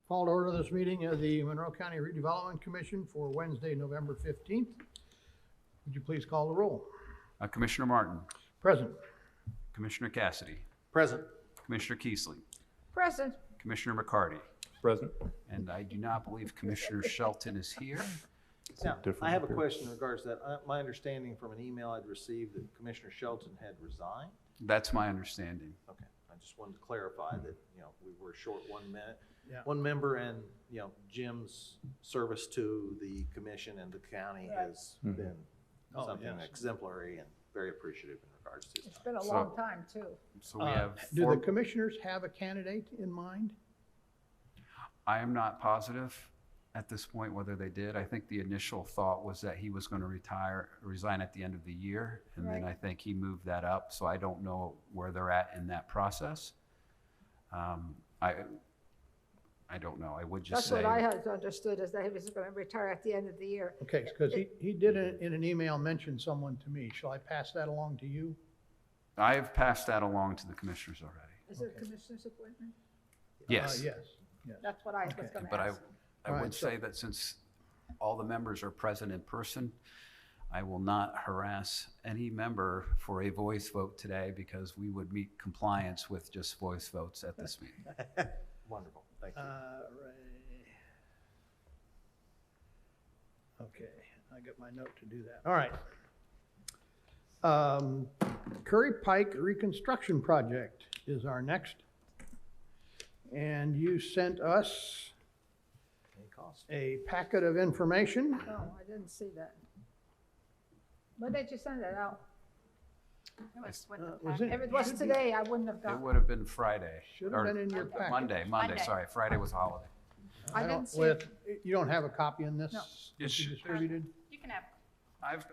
Call to order this meeting of the Monroe County Redevelopment Commission for Wednesday, November 15th. Would you please call the roll? Commissioner Martin, Present. Commissioner Cassidy, Present. Commissioner Keesley, Present. Commissioner McCarty, Present. and I do not believe Commissioner Shelton is here. Now, different I have a here. question in regards to that. My understanding from an email I'd received that Commissioner Shelton had resigned. That's my understanding. Okay, I just wanted to clarify that, we were short 1 minute. Yeah. One member, and, Jim's service to the commission and the county has been Oh, something yes. exemplary and very appreciative in regards to his It's time. been a So- long time, too. So we have Do four. the commissioners have a candidate in mind? I am not positive at this point whether they did. I think the initial thought was that he was going to resign at the end of the year. And then Right. I think he moved that up. So I don't know where they're at in that process. I don't know. I would just That's say. what I had understood, is that he was going to retire at the end of the year. Okay, because he did in an email mention someone to me. Shall I pass that along to you? I have passed that along to the commissioners already. Is it a Okay. commissioner's appointment? Yes. Yes, yes. That's what I was Okay. going to But I ask. All right, would so- say that since all the members are present in person, I will not harass any member for a voice vote today because we would meet compliance with just voice votes at this meeting. Wonderful, thank you. Right. Okay, I got my note to do that. All right. Curry Pike Reconstruction Project is our next. And you sent us Any cost? a packet of information. No, I didn't see that. When did you send that out? Was If it was today, I wouldn't have It gotten it. would have been Friday. Should have or been in your packet. Monday, sorry. Friday was a holiday. I don't- didn't see well, it. You don't have a copy in this? No. that Yes, you distributed? You can have,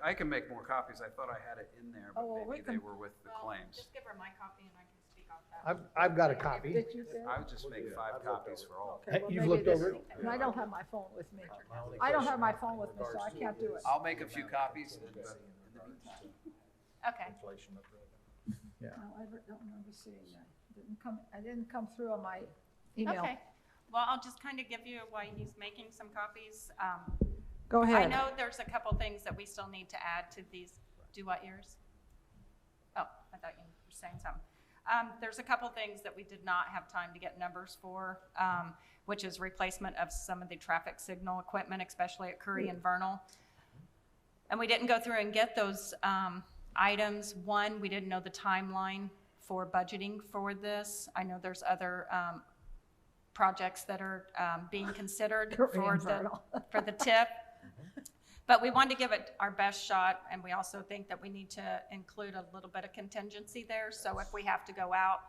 I can make more copies. I thought I had it in there, but Oh, well, we maybe they can- were with the well, claims. just give her my copy and I can speak off that. I've got a copy. Did you get I it? would just make 5 copies for all. Okay, well, You've maybe looked this- over it? And I don't have my phone with me. I don't have my phone with me, so I can't do it. I'll make a few copies in the meantime. Okay, Yeah. No, I don't remember seeing that. I didn't come through on my email. okay. Well, I'll just kind of give you why he's making some copies. Go I ahead. know there's a couple things that we still need to add to these. Do what yours? Oh, I thought you were saying something. There's a couple things that we did not have time to get numbers for, which is replacement of some of the traffic signal equipment, especially at Curry and Vernal. And we didn't go through and get those items. One, we didn't know the timeline for budgeting for this. I know there's other projects that are being considered Curry for and the Vernal. for the TIP. But we wanted to give it our best shot, and we also think that we need to include a little bit of contingency there. So if we have to go out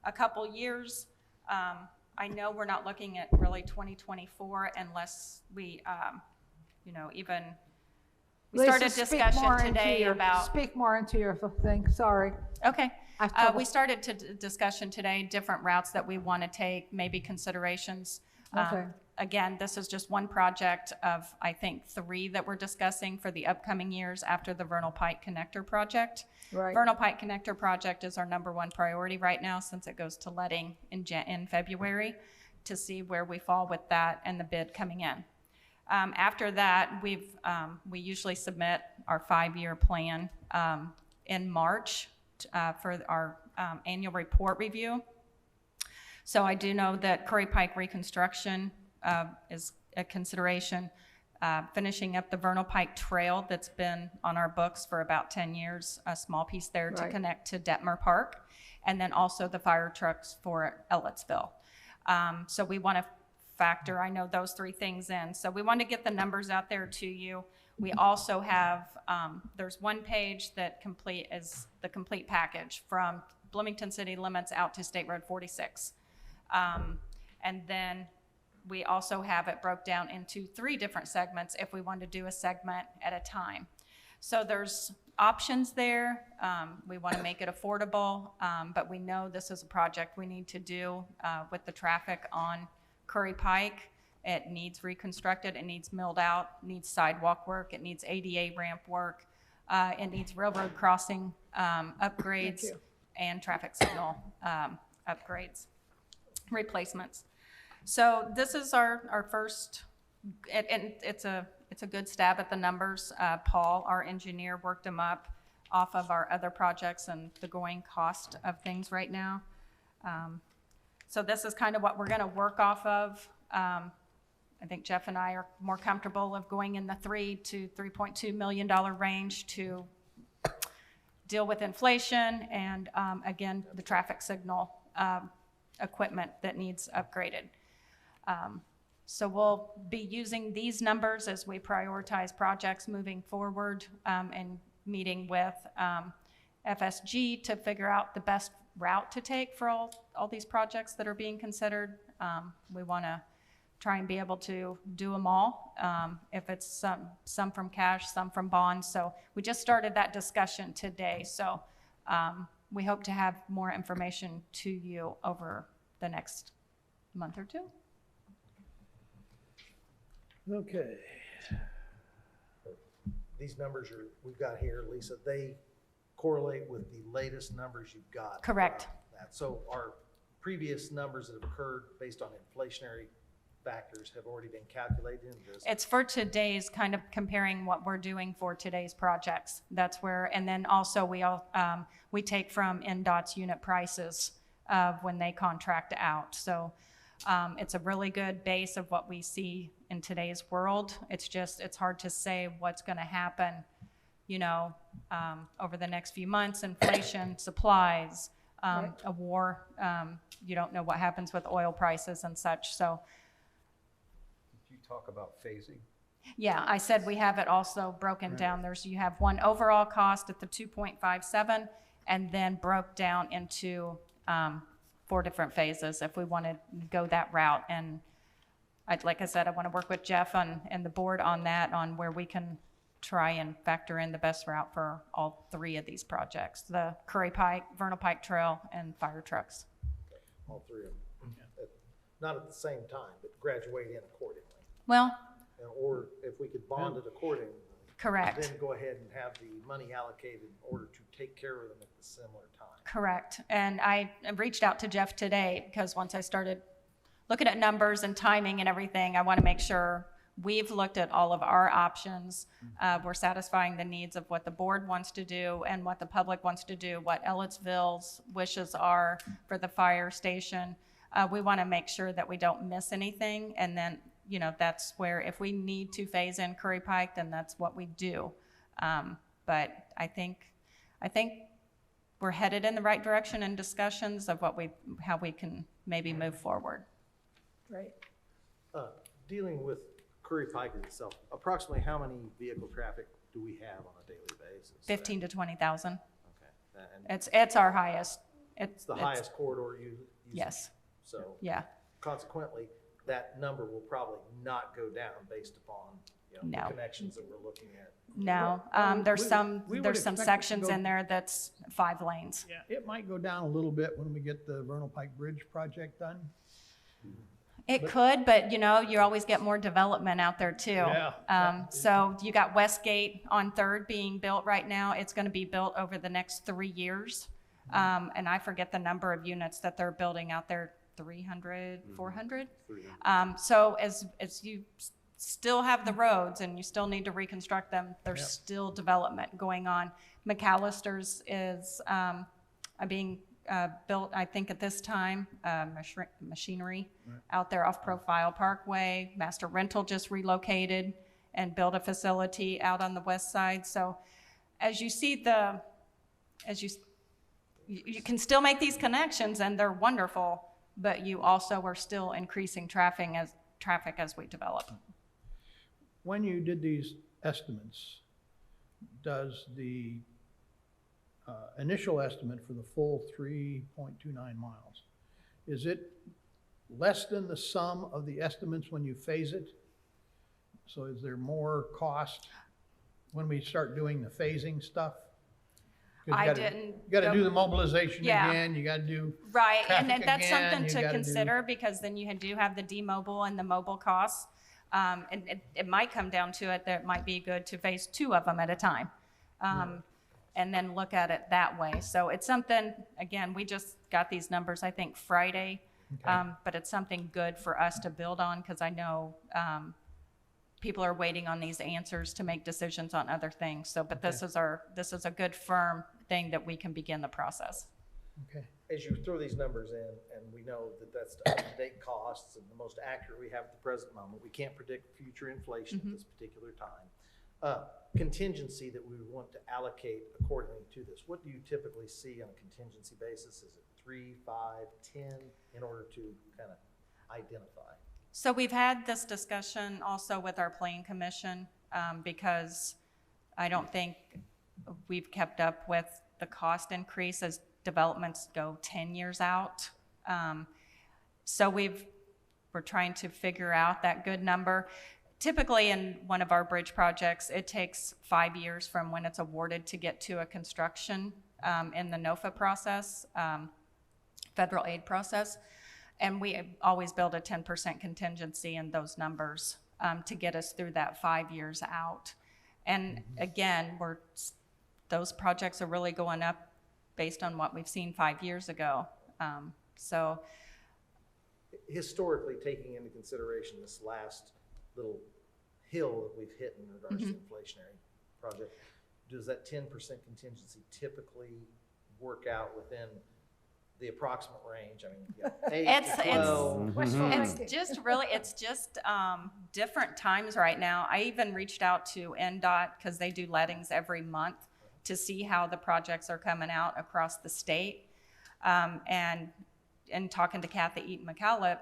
a couple years, I know we're not looking at really 2024 unless we, even, we started Lisa, speak discussion more into today your- about. Speak more into your thing, sorry. Okay. I have trouble- We started to discussion today, different routes that we want to take, maybe considerations. Okay. Again, this is just one project of, I think, 3 that we're discussing for the upcoming years after the Vernal Pike Connector Project. Right. Vernal Pike Connector Project is our #1 priority right now, since it goes to letting in February, to see where we fall with that and the bid coming in. After that, we usually submit our 5-year plan in March for our annual report review. So I do know that Curry Pike reconstruction is a consideration. Finishing up the Vernal Pike Trail that's been on our books for about 10 years, a small piece there to Right. connect to Detmer Park, and then also the fire trucks for Ellettsville. So we want to factor, I know, those 3 things in. So we want to get the numbers out there to you. We also have, there's one page that is the complete package from Bloomington city limits out to State Road 46. And then we also have it broke down into 3 different segments if we want to do a segment at a time. So there's options there. We want to make it affordable, but we know this is a project we need to do with the traffic on Curry Pike. It needs reconstructed, it needs milled out, needs sidewalk work, it needs ADA ramp work, it needs railroad crossing upgrades you. and traffic signal upgrades, replacements. So this is our first, and it's a good stab at the numbers. Paul, our engineer, worked them up off of our other projects and the going cost of things right now. So this is kind of what we're gonna work off of. I think Jeff and I are more comfortable of going in the $3 to $3.2 million range to deal with inflation and, again, the traffic signal equipment that needs upgraded. So we'll be using these numbers as we prioritize projects moving forward, and meeting with FSG to figure out the best route to take for all these projects that are being considered. We want to try and be able to do them all, if it's some from cash, some from bonds. So we just started that discussion today. So we hope to have more information to you over the next month or two. Okay. These numbers we've got here, Lisa, they correlate with the latest numbers you've got. Correct. That. So our previous numbers that have occurred based on inflationary factors have already been calculated into this. It's for today's, kind of comparing what we're doing for today's projects. That's where, and then also we take from NDOT's unit prices when they contract out. So it's a really good base of what we see in today's world. It's hard to say what's going to happen, over the next few months. Inflation, supplies, a war. You don't know what happens with oil prices and such. So. Did you talk about phasing? Yeah, I said we have it also broken down. You have one overall cost at the 2.57, and then broke down into 4 different phases if we want to go that route. And like I said, I want to work with Jeff and the board on that, on where we can try and factor in the best route for all 3 of these projects: the Curry Pike, Vernal Pike Trail, and fire trucks. All 3 of them. Not at the same time, but graduate in accordingly. Well, Or if we could bond it accordingly. correct. Then go ahead and have the money allocated in order to take care of them at the similar time. Correct. And I reached out to Jeff today because once I started looking at numbers and timing and everything, I want to make sure we've looked at all of our options. We're satisfying the needs of what the board wants to do and what the public wants to do, what Ellettsville's wishes are for the fire station. We want to make sure that we don't miss anything. And then, that's where if we need to phase in Curry Pike, then that's what we do. But I think we're headed in the right direction in discussions of how we can maybe move forward. Great. Dealing with Curry Pike itself, approximately how many vehicle traffic do we have on a daily basis? 15 to 20,000. Okay. And It's our highest. it's the highest corridor you use? Yes. So Yeah. consequently, that number will probably not go down based upon, No. the connections that we're looking at. No. Well, There's we some would some expect it to sections go- in there that's 5 lanes. Yeah, it might go down a little bit when we get the Vernal Pike Bridge project done. It could, but you always get more development out there too. Yeah. So you got Westgate on 3rd being built right now. It's going to be built over the next 3 years. And I forget the number of units that they're building out there, 300, 400. So as you still have the roads and you still need to reconstruct them, there's still development going on. McAllister's is being built, I think at this time, machinery out there off Profile Parkway. Master Rental just relocated and built a facility out on the west side. So as you see you can still make these connections and they're wonderful, but you also are still increasing traffic as we develop. When you did these estimates, does the initial estimate for the full 3.29 miles, is it less than the sum of the estimates when you phase it? So is there more cost when we start doing the phasing stuff? 'Cause I you gotta- didn't You gotta go- do the mobilization Yeah. again, you gotta do, Right, and traffic that's again, something you to gotta do- consider because then you do have the demobile and the mobile costs. And it might come down to it that it might be good to phase 2 of them at a time. And then look at it that way. So it's something, again, we just got these numbers, I think Friday. But it's something good for us to build on, because I know people are waiting on these answers to make decisions on other things. So, but this is a good firm thing that we can begin the process. Okay. As you throw these numbers in, and we know that that's the up-to-date costs and the most accurate we have at the present moment, we can't predict future inflation at this particular time. Contingency that we want to allocate accordingly to this, what do you typically see on a contingency basis? Is it 3, 5, 10 in order to kind of identify? So we've had this discussion also with our Plan Commission, because I don't think we've kept up with the cost increase as developments go 10 years out. So we're trying to figure out that good number. Typically in one of our bridge projects, it takes 5 years from when it's awarded to get to a construction in the NOFA process, federal aid process. And we always build a 10% contingency in those numbers to get us through that 5 years out. And again, those projects are really going up based on what we've seen 5 years ago. So Historically, taking into consideration this last little hill that we've hit in regards to inflationary project, does that 10% contingency typically work out within the approximate range? I mean, 8 to 12. it's just different times right now. I even reached out to NDOT, because they do lettings every month, to see how the projects are coming out across the state. And talking to Kathy Eaton McCallop,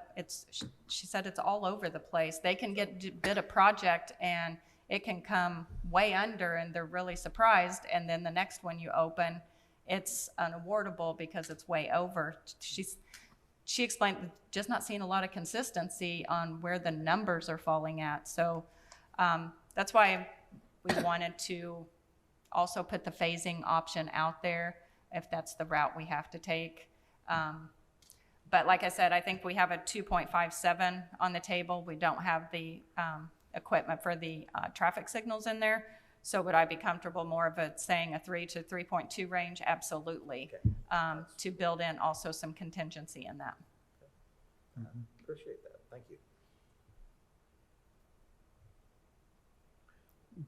she said it's all over the place. They can bid a project and it can come way under, and they're really surprised. And then the next one you open, it's unawardable because it's way over. She explained just not seeing a lot of consistency on where the numbers are falling at. So that's why we wanted to also put the phasing option out there if that's the route we have to take. But like I said, I think we have a 2.57 on the table. We don't have the equipment for the traffic signals in there. So would I be comfortable more of it saying a 3 to 3.2 range? Absolutely. Okay. To build in also some contingency in that. Appreciate that. Thank you.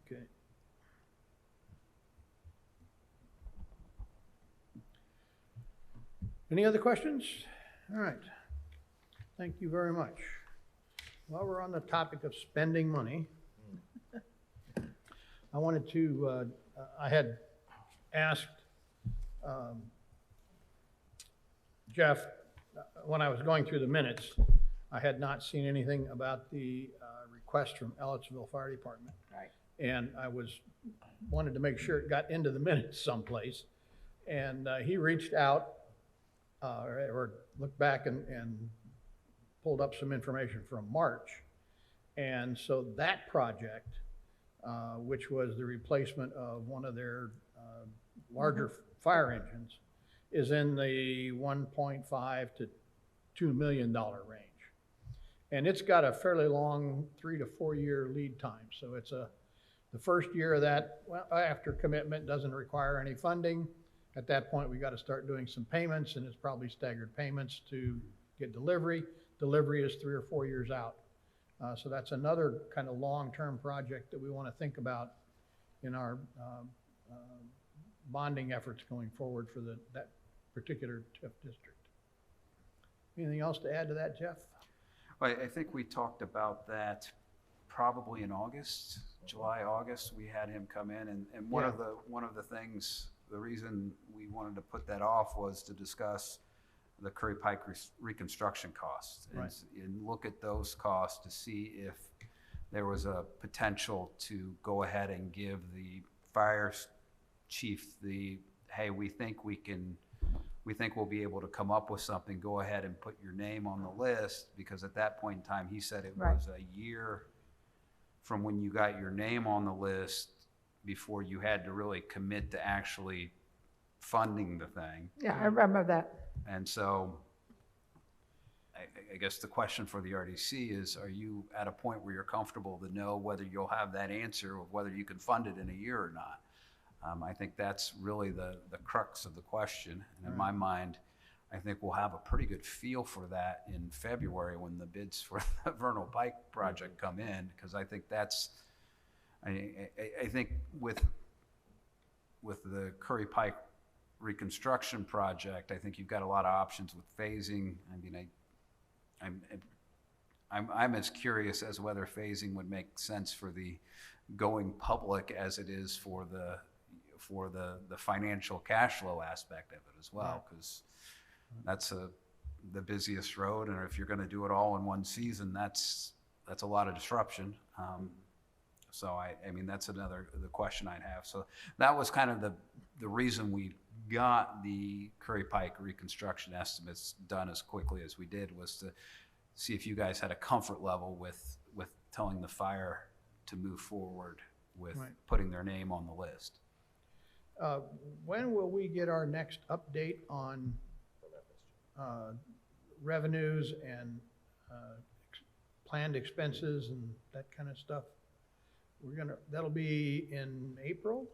Okay. Any other questions? All right. Thank you very much. While we're on the topic of spending money, I wanted to, I had asked Jeff, when I was going through the minutes, I had not seen anything about the request from Ellettsville Fire Department. Right. And I wanted to make sure it got into the minutes someplace. And he reached out or looked back and pulled up some information from March. And so that project, which was the replacement of one of their larger fire engines, is in the $1.5 to $2 million range. And it's got a fairly long 3 to 4 year lead time. So it's the first year of that, well, after commitment, doesn't require any funding. At that point, we got to start doing some payments, and it's probably staggered payments to get delivery. Delivery is 3 or 4 years out. So that's another kind of long-term project that we want to think about in our bonding efforts going forward for that particular TIF district. Anything else to add to that, Jeff? Well, I think we talked about that probably in August, July, August. We had him come in, and one of the things, the reason we wanted to put that off was to discuss the Curry Pike reconstruction costs, and look at those costs to see if there was a potential to go ahead and give the fire chief hey, we think we'll be able to come up with something, go ahead and put your name on the list, because at that point in time, he said it was a year from when you got your name on the list before you had to really commit to actually funding the thing. Yeah, I remember that. And so I guess the question for the RDC is, are you at a point where you're comfortable to know whether you'll have that answer of whether you can fund it in a year or not? I think that's really the crux of the question. And in my mind, I think we'll have a pretty good feel for that in February when the bids for the Vernal Pike project come in, because I think that's, I think with the Curry Pike reconstruction project, I think you've got a lot of options with phasing. I mean, I'm as curious as whether phasing would make sense for the going public as it is for the financial cash flow aspect of it as well, because that's the busiest road, and if you're going to do it all in one season, that's a lot of disruption. So I mean, that's the question I'd have. So that was kind of the reason we got the Curry Pike reconstruction estimates done as quickly as we did, was to see if you guys had a comfort level with telling the fire to move forward with putting their name on the list. When will we get our next update on revenues and planned expenses and that kind of stuff? That'll be in April?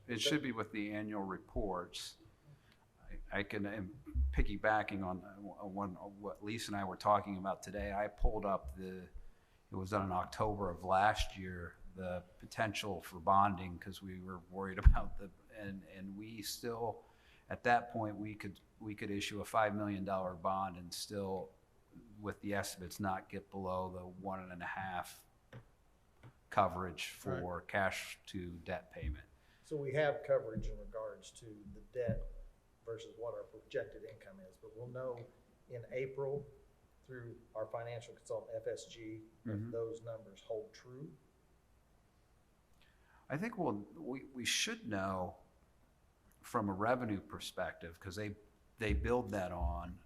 It should be with the annual reports. I am piggybacking on what Lisa and I were talking about today. I pulled up it was done in October of last year, the potential for bonding, because we were worried about and we still, at that point, we could issue a $5 million bond and still, with the estimates, not get below the 1.5 coverage for cash to debt payment. So we have coverage in regards to the debt versus what our projected income is, but we'll know in April through our financial consultant, FSG, if those numbers hold true. I think we should know from a revenue perspective, because they build that on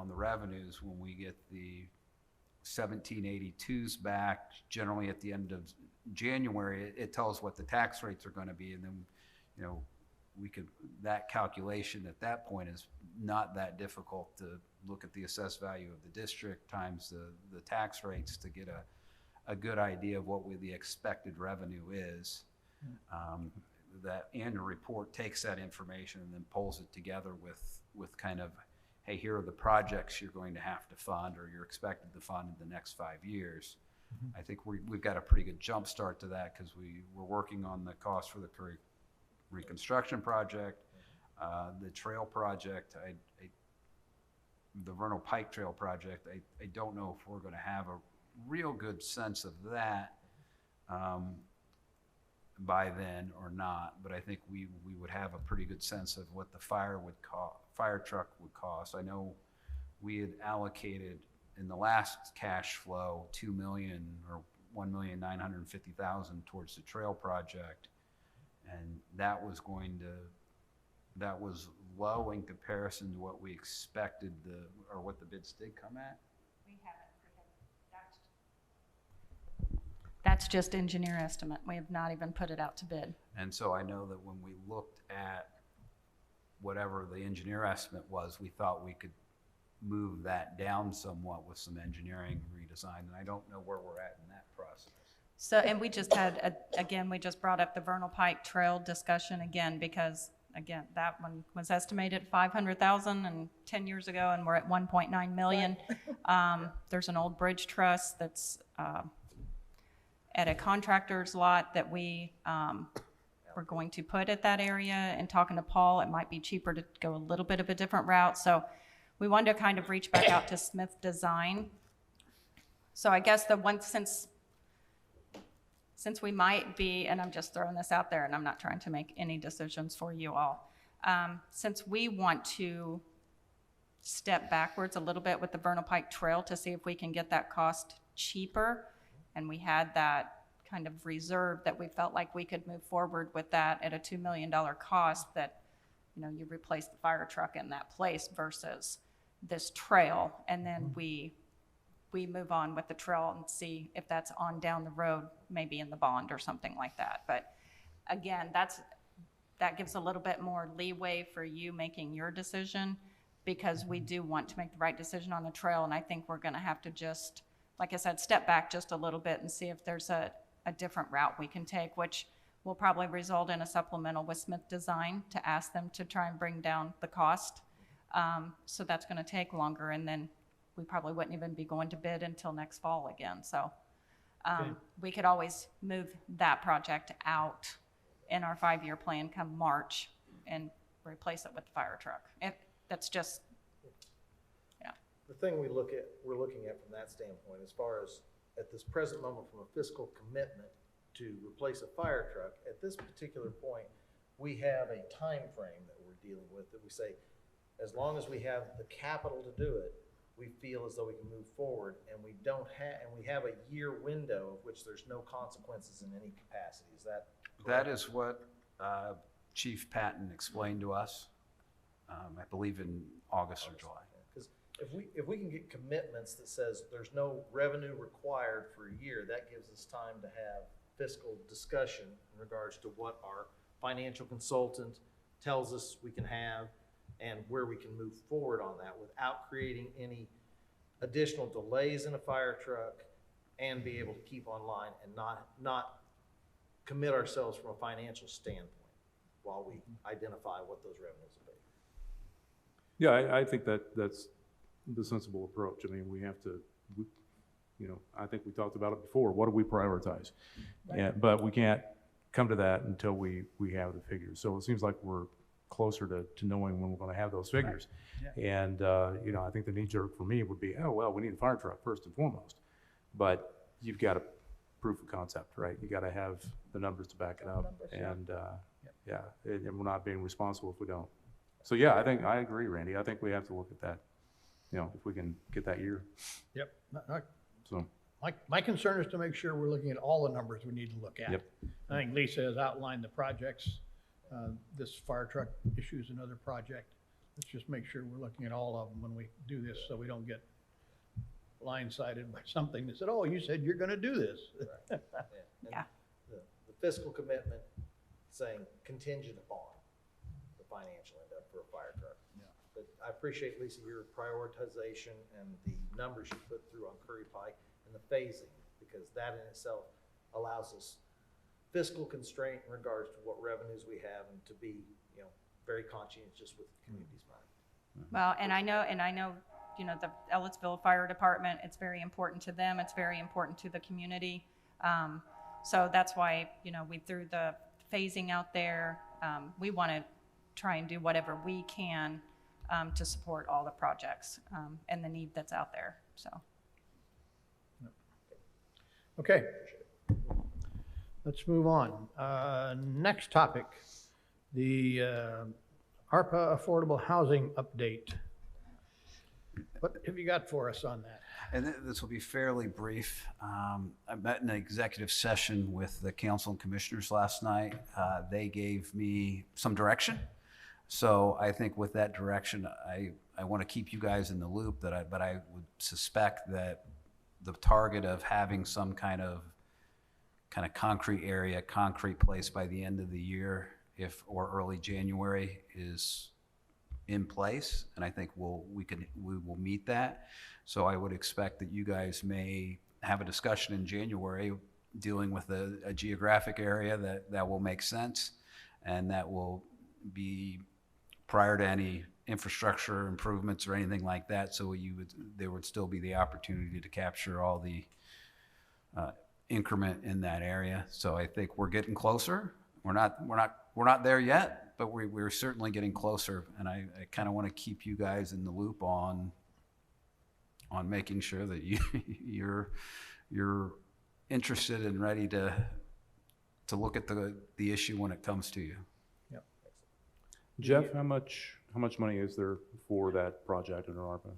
the revenues when we get the 1782s back, generally at the end of January. It tells what the tax rates are going to be, and then, you know, that calculation at that point is not that difficult to look at the assessed value of the district times the tax rates to get a good idea of what the expected revenue is. That annual report takes that information and then pulls it together with kind of, hey, here are the projects you're going to have to fund or you're expected to fund in the next 5 years. I think we've got a pretty good jump start to that, because we're working on the cost for the Curry reconstruction project, the trail project, the Vernal Pike Trail project. I don't know if we're going to have a real good sense of that by then or not, but I think we would have a pretty good sense of what the fire truck would cost. I know we had allocated in the last cash flow $2 million or $1,950,000 towards the trail project, and that was low in comparison to what we expected or what the bids did come at. We haven't. That's just engineer estimate. We have not even put it out to bid. And so I know that when we looked at whatever the engineer estimate was, we thought we could move that down somewhat with some engineering redesign, and I don't know where we're at in that process. So, and we just had, we just brought up the Vernal Pike Trail discussion again, because again, that one was estimated 500,000 and 10 years ago, and we're at 1.9 million. There's an old bridge truss that's at a contractor's lot that we're going to put at that area, and talking to Paul, it might be cheaper to go a little bit of a different route. So we wanted to kind of reach back out to Smith Design. So I guess the one, since we might be, and I'm just throwing this out there and I'm not trying to make any decisions for you all, since we want to step backwards a little bit with the Vernal Pike Trail to see if we can get that cost cheaper, and we had that kind of reserve that we felt like we could move forward with that at a $2 million cost, that, you know, you replace the fire truck in that place versus this trail, and then we move on with the trail and see if that's on down the road, maybe in the bond or something like that. But again, that gives a little bit more leeway for you making your decision, because we do want to make the right decision on the trail, and I think we're gonna have to just, like I said, step back just a little bit and see if there's a different route we can take, which will probably result in a supplemental with Smith Design to ask them to try and bring down the cost. So that's going to take longer, and then we probably wouldn't even be going to bid until next fall again. So Okay. we could always move that project out in our 5-year plan come March and replace it with the fire truck. That's just, yeah. The thing we're looking at from that standpoint, as far as at this present moment from a fiscal commitment to replace a fire truck, at this particular point, we have a time frame that we're dealing with that we say, as long as we have the capital to do it, we feel as though we can move forward, and we don't have, and we have a year window of which there's no consequences in any capacity. Is that correct? That is what Chief Patton explained to us, I believe in August or July. Because if we can get commitments that says there's no revenue required for a year, that gives us time to have fiscal discussion in regards to what our financial consultant tells us we can have and where we can move forward on that without creating any additional delays in a fire truck, and be able to keep online and not commit ourselves from a financial standpoint while we identify what those revenues will be. Yeah, I think that's the sensible approach. I mean, we have to, I think we talked about it before. What do we prioritize? But we can't come to that until we have the figures. So it seems like we're closer to knowing when we're going to have those figures. Right. And, I think the knee jerk for me would be, oh, well, we need a fire truck first and foremost. But you've got a proof of concept, right? You got to have the numbers to back it up. And, and we're not being responsible if we don't. So, yeah, I agree, Randy. I think we have to look at that, if we can get that year. Yep. So, My concern is to make sure we're looking at all the numbers we need to look at. Yep. I think Lisa has outlined the projects. This fire truck issue is another project. Let's just make sure we're looking at all of them when we do this, so we don't get blindsided by something that said, oh, you said you're gonna do this. Right. Yeah. The fiscal commitment saying contingent upon the financial end up for a fire truck. Yeah. But I appreciate, Lisa, your prioritization and the numbers you put through on Curry Pike and the phasing, because that in itself allows us fiscal constraint in regards to what revenues we have, and to be, very conscientious with the community's money. Well, and I know, the Ellettsville Fire Department, it's very important to them. It's very important to the community. So that's why, we threw the phasing out there. We want to try and do whatever we can to support all the projects and the need that's out there, so. Okay. Let's move on. Next topic, the ARPA Affordable Housing Update. What have you got for us on that? And this will be fairly brief. I met in an executive session with the council and commissioners last night. They gave me some direction. So I think with that direction, I want to keep you guys in the loop, but I would suspect that the target of having some kind of concrete area, concrete place by the end of the year, or early January, is in place, and I think we will meet that. So I would expect that you guys may have a discussion in January dealing with a geographic area that will make sense, and that will be prior to any infrastructure improvements or anything like that. So there would still be the opportunity to capture all the increment in that area. So I think we're getting closer. We're not there yet, but we're certainly getting closer. And I kind of want to keep you guys in the loop on making sure that you're interested and ready to look at the issue when it comes to you. Yep. Jeff, how much money is there for that project under ARPA?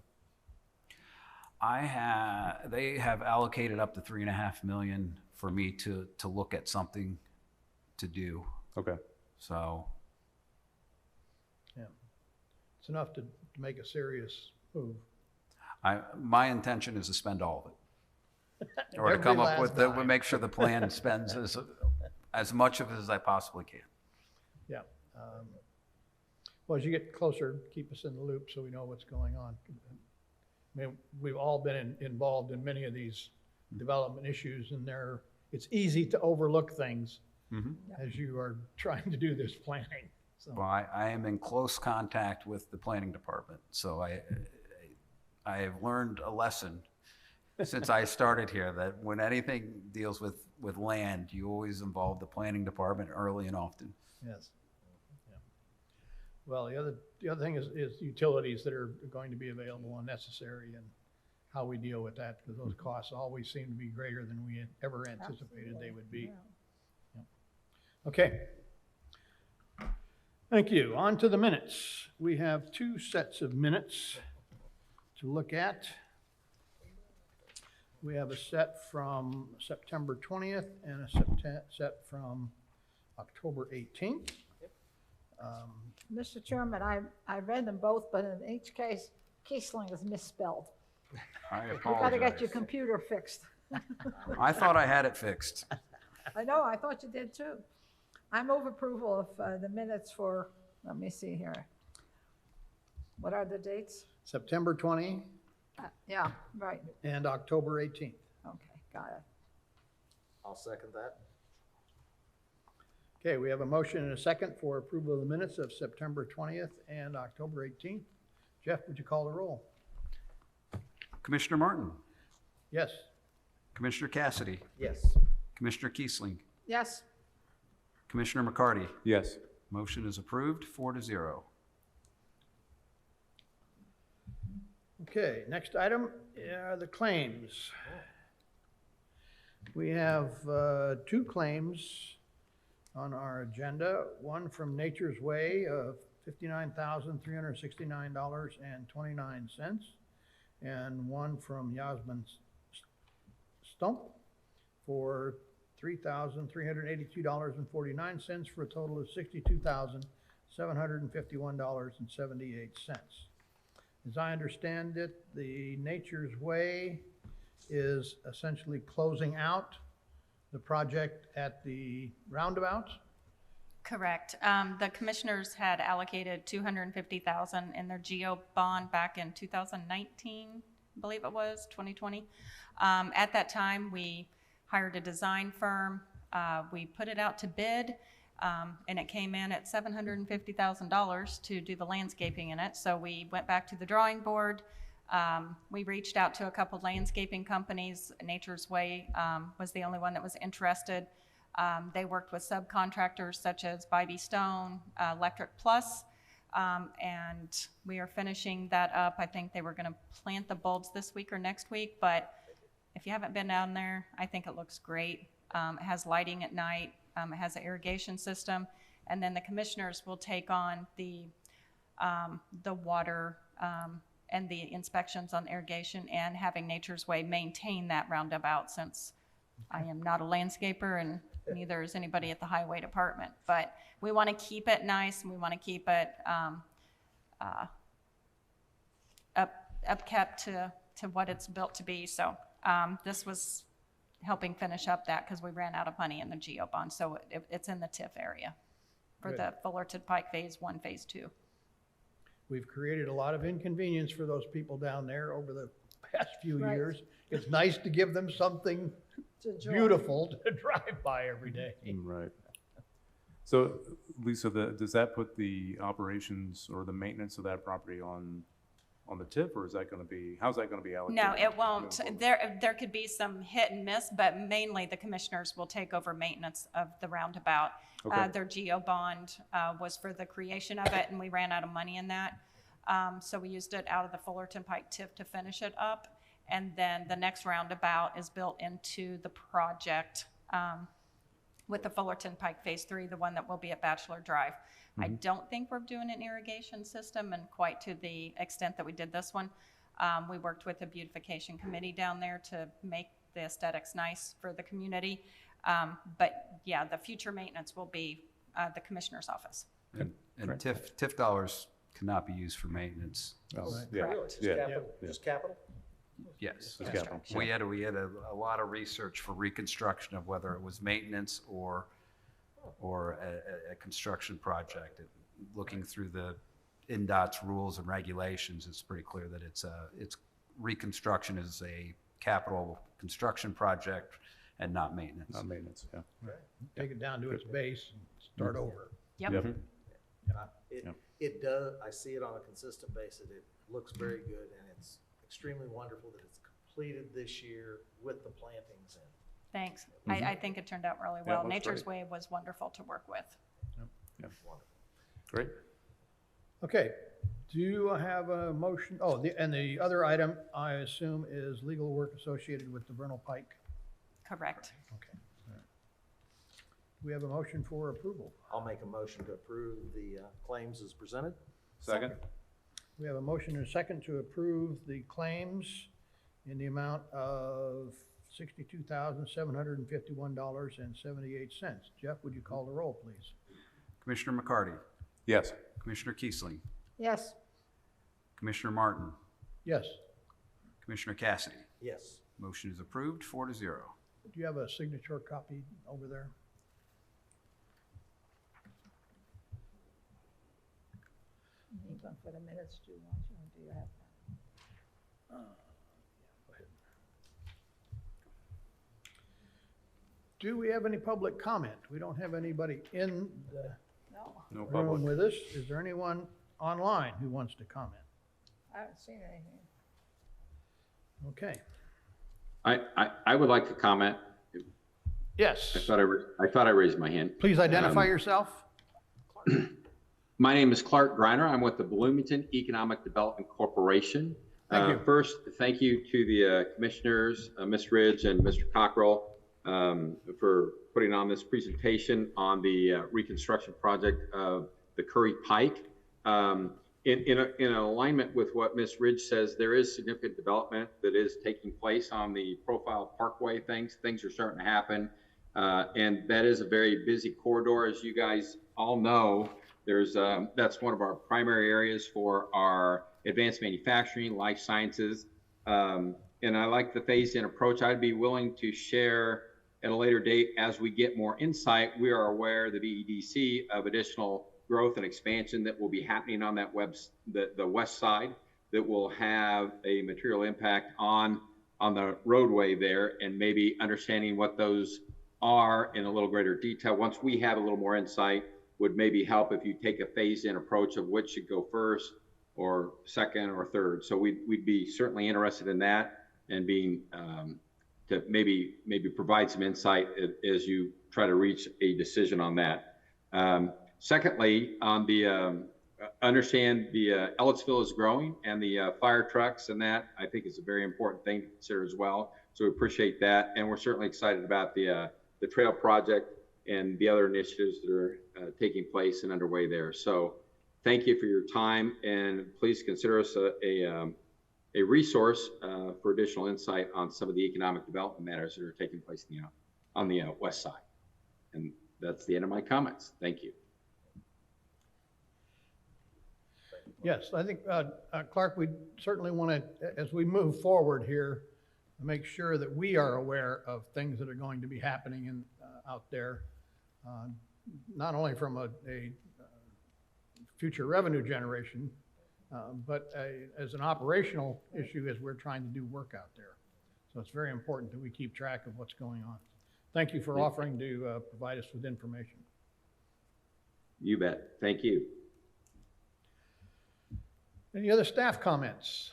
They have allocated up to $3.5 million for me to look at something to do. Okay. So. Yeah. It's enough to make a serious move. My intention is to spend all of it. Or to come up with make sure the plan spends as much of it as I possibly can. Yeah. Well, as you get closer, keep us in the loop so we know what's going on. I mean, we've all been involved in many of these development issues, and it's easy to overlook things as you are trying to do this planning. So, Well, I am in close contact with the planning department, so I have learned a lesson since I started here, that when anything deals with land, you always involve the planning department early and often. Yes. Yeah. Well, the other thing is utilities that are going to be available and necessary, and how we deal with that, because those costs always seem to be greater than we had ever anticipated they would be. Yeah. Okay. Thank you. On to the minutes. We have two sets of minutes to look at. We have a set from September 20th and a set from October 18th. Mr. Chairman, I read them both, but in each case, Kiesling is misspelled. I You gotta get your apologize. computer fixed. I thought I had it fixed. I know, I thought you did too. I move approval of the minutes for, let me see here. What are the dates? September 20 Yeah, right, and October 18th. okay, got it. I'll second that. Okay, we have a motion and a second for approval of the minutes of September 20th and October 18th. Jeff, would you call the roll? Commissioner Martin, Yes. Commissioner Cassidy, Yes. Commissioner Kiesling, Yes, Commissioner McCarty. Yes. Motion is approved, 4-0. Okay, next item are the claims. We have two claims on our agenda. One from Nature's Way of $59,369.29, and one from Yasmin Stump for $3,382.49 for a total of $62,751.78. As I understand it, the Nature's Way is essentially closing out the project at the roundabout. Correct. The commissioners had allocated $250,000 in their GEO bond back in 2019, I believe it was, 2020. At that time, we hired a design firm. We put it out to bid, and it came in at $750,000 to do the landscaping in it. So we went back to the drawing board. We reached out to a couple landscaping companies. Nature's Way was the only one that was interested. They worked with subcontractors such as Bybee Stone, Electric Plus, and we are finishing that up. I think they were going to plant the bulbs this week or next week, but if you haven't been down there, I think it looks great. It has lighting at night. It has an irrigation system, and then the commissioners will take on the water and the inspections on irrigation, and having Nature's Way maintain that roundabout, since I am not a landscaper and neither is anybody at the highway department. But we want to keep it nice, and we want to keep it upkept to what it's built to be. So this was helping finish up that, because we ran out of money in the GEO bond. So it's in the TIF area for Good. the Fullerton Pike Phase 1, Phase 2. We've created a lot of inconvenience for those people down there over the past few Right. years. It's nice to give them something To enjoy. beautiful to drive by every day. Right. So Lisa, does that put the operations or the maintenance of that property on the TIF, or is that going to be, how's that going to be allocated? No, it won't. moving forward? There could be some hit and miss, but mainly the commissioners will take over maintenance of the roundabout. Okay. Their GEO bond was for the creation of it, and we ran out of money in that. So we used it out of the Fullerton Pike TIF to finish it up. And then the next roundabout is built into the project with the Fullerton Pike Phase 3, the one that will be at Bachelor Drive. I don't think we're doing an irrigation system, and quite to the extent that we did this one. We worked with the beautification committee down there to make the aesthetics nice for the community. But yeah, the future maintenance will be the commissioner's office. And Right. TIF dollars cannot be used for maintenance. Oh, Right. yeah, Really? Just yeah. capital? Yeah. Just capital? Yes. It's capital. We had a lot of research for reconstruction of whether it was maintenance or a construction project. Looking through the NDOT's rules and regulations, it's pretty clear that it's reconstruction is a capital construction project and not maintenance. Not maintenance, yeah. Take it down to its base and start over. Yep. Yep. Yep. It does, I see it on a consistent basis. It looks very good, and it's extremely wonderful that it's completed this year with the plantings in. Thanks. I think it turned out really Yeah, it well. looks Nature's great. Way was wonderful to work with. Wonderful. Great. Okay, do you have a motion? Oh, and the other item, I assume, is legal work associated with the Vernal Pike. Correct. Okay. All right. We have a motion for approval. I'll make a motion to approve the claims as presented. Second? We have a motion and a second to approve the claims in the amount of $62,751.78. Jeff, would you call the roll, please? Commissioner McCarty, Yes. Commissioner Kiesling, Yes, Commissioner Martin, Yes. Commissioner Cassidy. Yes. Motion is approved, 4-0. Do you have a signature copy over there? you need one for the minutes too, won't you? Or do you have that? Go ahead. Do we have any public comment? We don't have anybody in the No, No room public. with us. Is there anyone online who wants to comment? I haven't seen anything. Okay. I would like to comment. Yes, I thought I raised my hand. please identify yourself. My name is Clark Griner. I'm with the Bloomington Economic Development Corporation. Thank you. First, thank you to the commissioners, Ms. Ridge and Mr. Cockrell, for putting on this presentation on the reconstruction project of the Curry Pike. In alignment with what Ms. Ridge says, there is significant development that is taking place on the Profile Parkway. Things are starting to happen, and that is a very busy corridor, as you guys all know. That's one of our primary areas for our advanced manufacturing, life sciences, and I like the phased-in approach. I'd be willing to share at a later date as we get more insight. We are aware, the VEDC, of additional growth and expansion that will be happening on that the west side that will have a material impact on the roadway there, and maybe understanding what those are in a little greater detail. Once we have a little more insight, would maybe help if you take a phased-in approach of which should go first or second or third. So we'd be certainly interested in that, and being to maybe provide some insight as you try to reach a decision on that. Secondly, on the understand the Ellettsville is growing, and the fire trucks and that, I think is a very important thing to consider as well. So we appreciate that, and we're certainly excited about the trail project and the other initiatives that are taking place and underway there. So thank you for your time, and please consider us a resource for additional insight on some of the economic development matters that are taking place on the west side. And that's the end of my comments. Thank you. Yes, I think, Clark, we certainly want to, as we move forward here, make sure that we are aware of things that are going to be happening out there, not only from a future revenue generation, but as an operational issue as we're trying to do work out there. So it's very important that we keep track of what's going on. Thank you for offering to provide us with information. You bet. Thank you. Any other staff comments?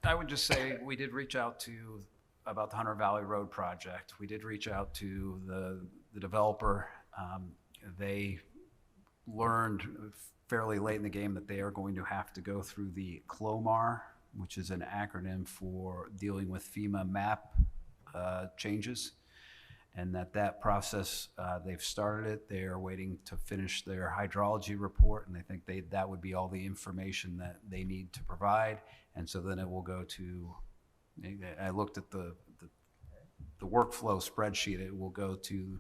I would just say we did reach out to about the Hunter Valley Road project. We did reach out to the developer. They learned fairly late in the game that they are going to have to go through the CLOMAR, which is an acronym for dealing with FEMA map changes. And that process, they've started it. They are waiting to finish their hydrology report, and they think that would be all the information that they need to provide. And so then it will go to, I looked at the workflow spreadsheet. It will go to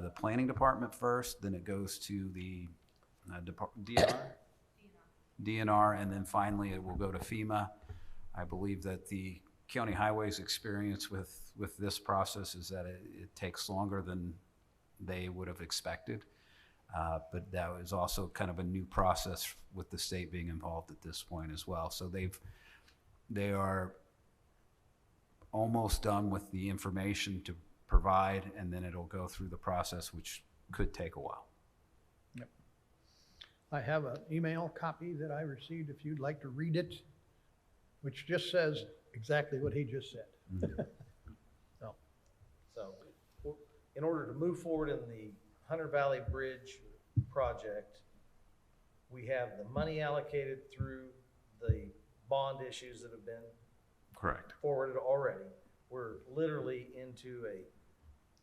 the planning department first, then it goes to the DNR, and then finally it will go to FEMA. I believe that the county highways experience with this process is that it takes longer than they would have expected. But that was also kind of a new process with the state being involved at this point as well. So they are almost done with the information to provide, and then it'll go through the process, which could take a while. I have an email copy that I received, if you'd like to read it, which just says exactly what he just said. So, So, in order to move forward in the Hunter Valley Bridge project, we have the money allocated through the bond issues that have been Correct. forwarded already. We're literally into a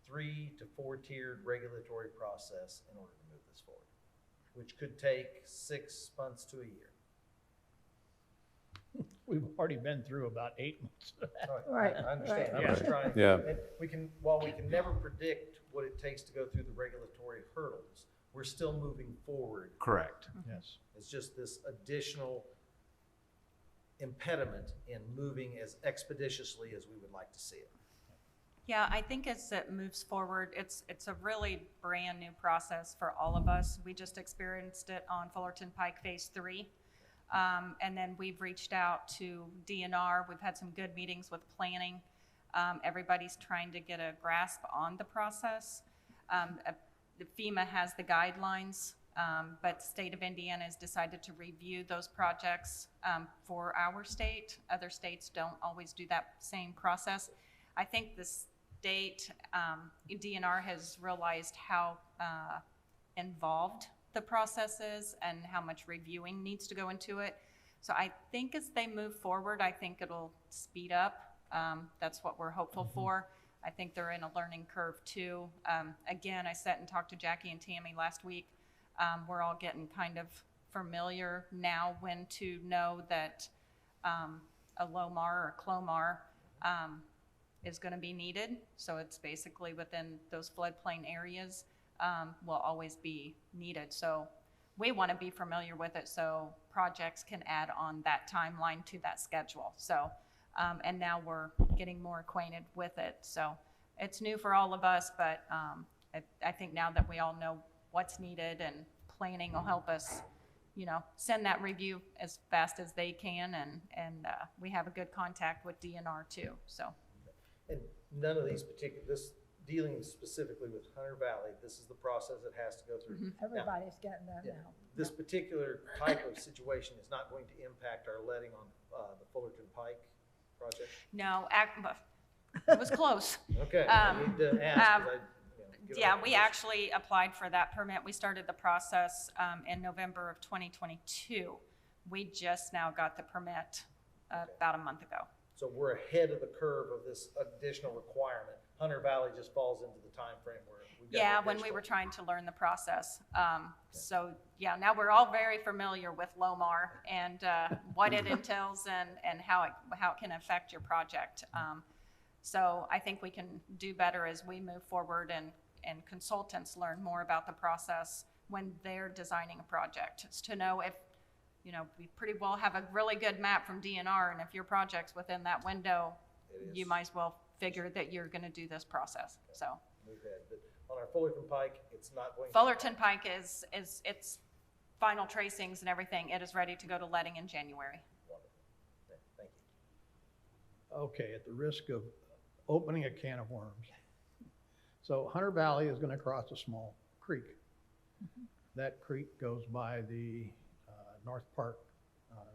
3 to 4 tiered regulatory process in order to move this forward, which could take 6 months to a year. we've already been through about 8 months. Right, I understand. right. I'm just trying. Yeah. And while we can never predict what it takes to go through the regulatory hurdles, we're still moving forward. Correct. Yes. It's just this additional impediment in moving as expeditiously as we would like to see it. Yeah, I think as it moves forward, it's a really brand-new process for all of us. We just experienced it on Fullerton Pike Phase 3. And then we've reached out to DNR. We've had some good meetings with planning. Everybody's trying to get a grasp on the process. The FEMA has the guidelines, but the state of Indiana has decided to review those projects for our state. Other states don't always do that same process. I think the state, DNR has realized how involved the process is and how much reviewing needs to go into it. So I think as they move forward, I think it'll speed up. That's what we're hopeful for. I think they're in a learning curve too. Again, I sat and talked to Jackie and Tammy last week. We're all getting kind of familiar now when to know that a LOMAR or CLOMAR is going to be needed. So it's basically within those floodplain areas will always be needed. So we want to be familiar with it so projects can add on that timeline to that schedule. So, and now we're getting more acquainted with it. So it's new for all of us, but I think now that we all know what's needed and planning will help us, you know, send that review as fast as they can. And we have a good contact with DNR too, so. And none of these dealing specifically with Hunter Valley, this is the process it has to go through. everybody's getting that Yeah. now. This particular type of situation is not going to impact our letting on the Fullerton Pike project? No, it was close. Okay, I need to ask. 'Cause give Yeah, out we information. actually applied for that permit. We started the process in November of 2022. We just now got the permit about a month ago. So we're ahead of the curve of this additional requirement. Hunter Valley just falls into the time frame where we've got. Yeah, the when we additional- were trying to learn the process. So yeah, now we're all very familiar with LOMAR and what it entails and how it can affect your project. So I think we can do better as we move forward and consultants learn more about the process when they're designing a project. It's to know if, you know, we pretty well have a really good map from DNR, and if your project's within that window, It you is. might as well figure that you're gonna do this process, so. Move ahead. But on our Fullerton Pike, it's not going to. Fullerton Pike is its final tracings and everything. It is ready to go to letting in January. Wonderful. Thank you. Okay, at the risk of opening a can of worms. So Hunter Valley is going to cross a small creek. That creek goes by the North Park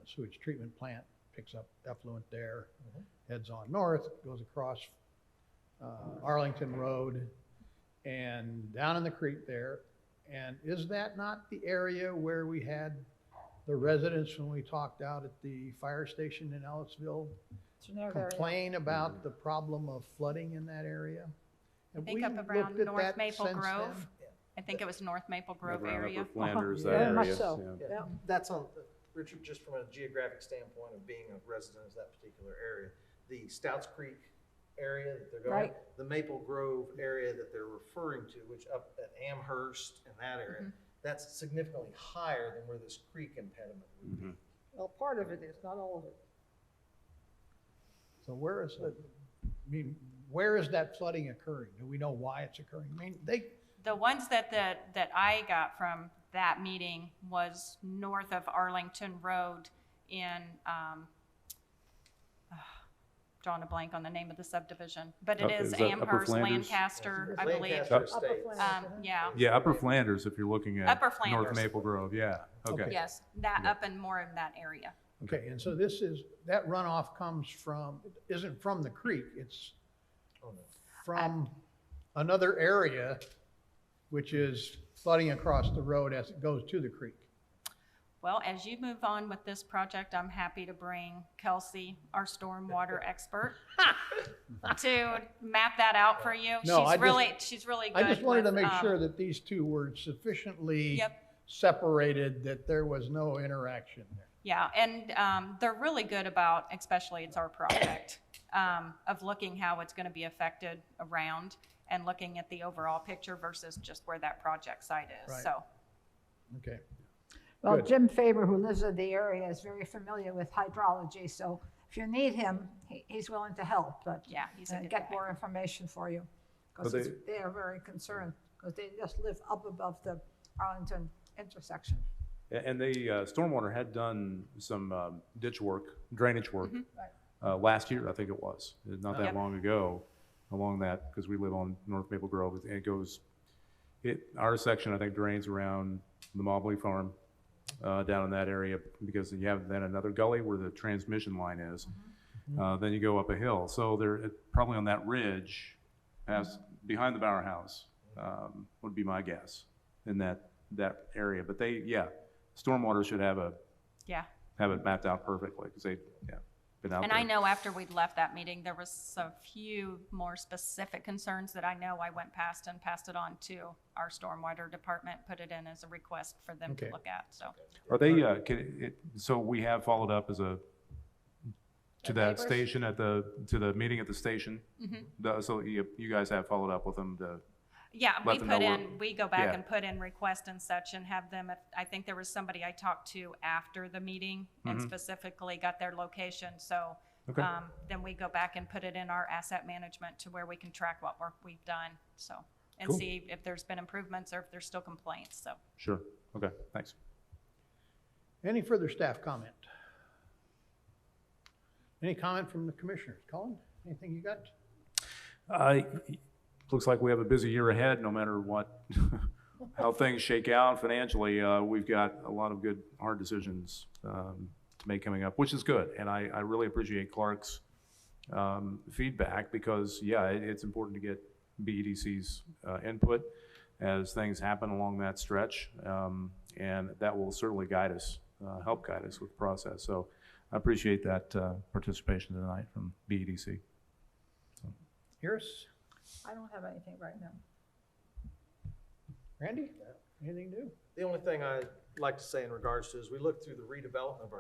sewage treatment plant, picks up effluent there, heads on north, goes across Arlington Road and down in the creek there. And is that not the area where we had the residents when we talked out at the fire station in Ellisville It's an area. complain about the problem of flooding in that area? I Have think we up looked around at North that Maple since Grove. then? I think it was North Maple Grove Around area. Upper Flanders, Yeah. that Very much area, so. yeah. Yeah, that's on, Richard, just from a geographic standpoint of being a resident of that particular area, the Stouts Creek area that they're going, Right. the Maple Grove area that they're referring to, which up at Amherst and that area, that's significantly higher than where this creek impediment would be. Well, part of it is, not all of it. So where is that flooding occurring? Do we know why it's occurring? I mean, The ones that I got from that meeting was north of Arlington Road in drawing a blank on the name of the subdivision, but Oh, it is is that Upper Amherst, Flanders? Lancaster, I believe. Lancaster Upper Estates. Flanders. Yeah, Yeah, Upper Flanders, if you're looking at Upper North Flanders. Maple Grove, yeah, okay. yes, that Yeah. up and more in that area. Okay, and so that runoff comes from, isn't from the creek, it's Oh, no. from another area, which is flooding across the road as it goes to the creek. Well, as you move on with this project, I'm happy to bring Kelsey, our stormwater expert, to map that out for you. No, She's really good. I just wanted to with, make sure that these two were sufficiently Yep. separated, that there was no interaction there. Yeah, and they're really good about, especially it's our project, of looking how it's going to be affected around and looking at the overall picture versus just where that project site is. Right. So, Okay, Well, Good. Jim Faber, who lives in the area, is very familiar with hydrology, so if you need him, he's willing to help, but yeah, he's a good get guy. more information for you. Well, Because they are very concerned, because they just live up above the Arlington intersection. And the stormwater had done some ditch work, drainage work, Mm-hmm. last year, I think it was, not that Yep. long ago, along that, because we live on North Maple Grove, and it goes, our section, I think, drains around the Mobley Farm, down in that area, because you have then another gully where the transmission line is. Then you go up a hill, so they're probably on that ridge, behind the Bower House, would be my guess, in that area. But stormwater should have it mapped out perfectly, because they've been out And there. I know after we'd left that meeting, there was a few more specific concerns that I know I went past and passed it on to our stormwater department, put it in as a request for them to Okay. look at, so. Are they, so we have followed up to The that neighbors? station to the meeting at the station? Mhm. So you guys have followed up with them to, Yeah, Let we them put know in, we go back yeah. and put in requests and such and have them, I think there was somebody I talked to after the meeting and specifically got their location, so. Okay. Then we go back and put it in our asset management to where we can track what work we've done, so. And Cool. see if there's been improvements or if there's still complaints, so. sure, okay, thanks. any further staff comment? Any comment from the commissioners? Colin, anything you got? Looks like we have a busy year ahead, no matter what, how things shake out financially. We've got a lot of good, hard decisions to make coming up, which is good. And I really appreciate Clark's feedback, because, it's important to get BEDC's input as things happen along that stretch. And that will certainly guide us, help guide us with the process. So I appreciate that participation tonight from BEDC. Iris? I don't have anything right now. Randy? Anything new? The only thing I'd like to say in regards to is we look through the redevelopment of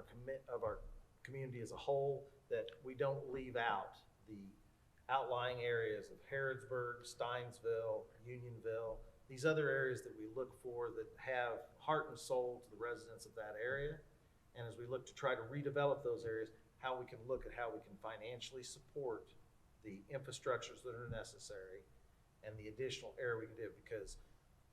our community as a whole, that we don't leave out the outlying areas of Harrodsburg, Steinsville, Unionville, these other areas that we look for that have heart and soul to the residents of that area. And as we look to try to redevelop those areas, how we can look at how we can financially support the infrastructures that are necessary and the additional area we can do, because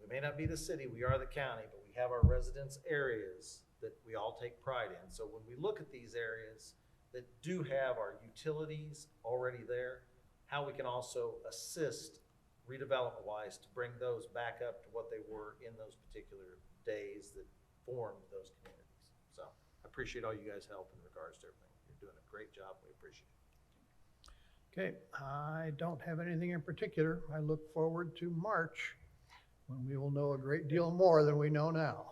we may not be the city, we are the county, but we have our residence areas that we all take pride in. So when we look at these areas that do have our utilities already there, how we can also assist redevelopment-wise to bring those back up to what they were in those particular days that formed those communities. So I appreciate all you guys' help in regards to everything. You're doing a great job. We appreciate it. Okay, I don't have anything in particular. I look forward to March, when we will know a great deal more than we know now.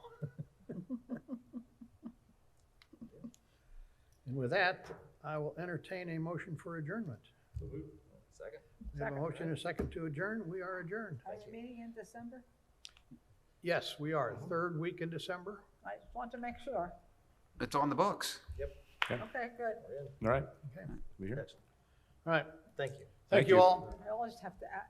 And with that, I will entertain a motion for adjournment. Second? We have a motion and a second to adjourn. We are adjourned. Are you meeting in December? Yes, we are. Third week in December. I just want to make sure. It's on the books. Okay, good. All right, Okay. be here. Gotcha. All right. Thank you. Thank you all. I always have to, I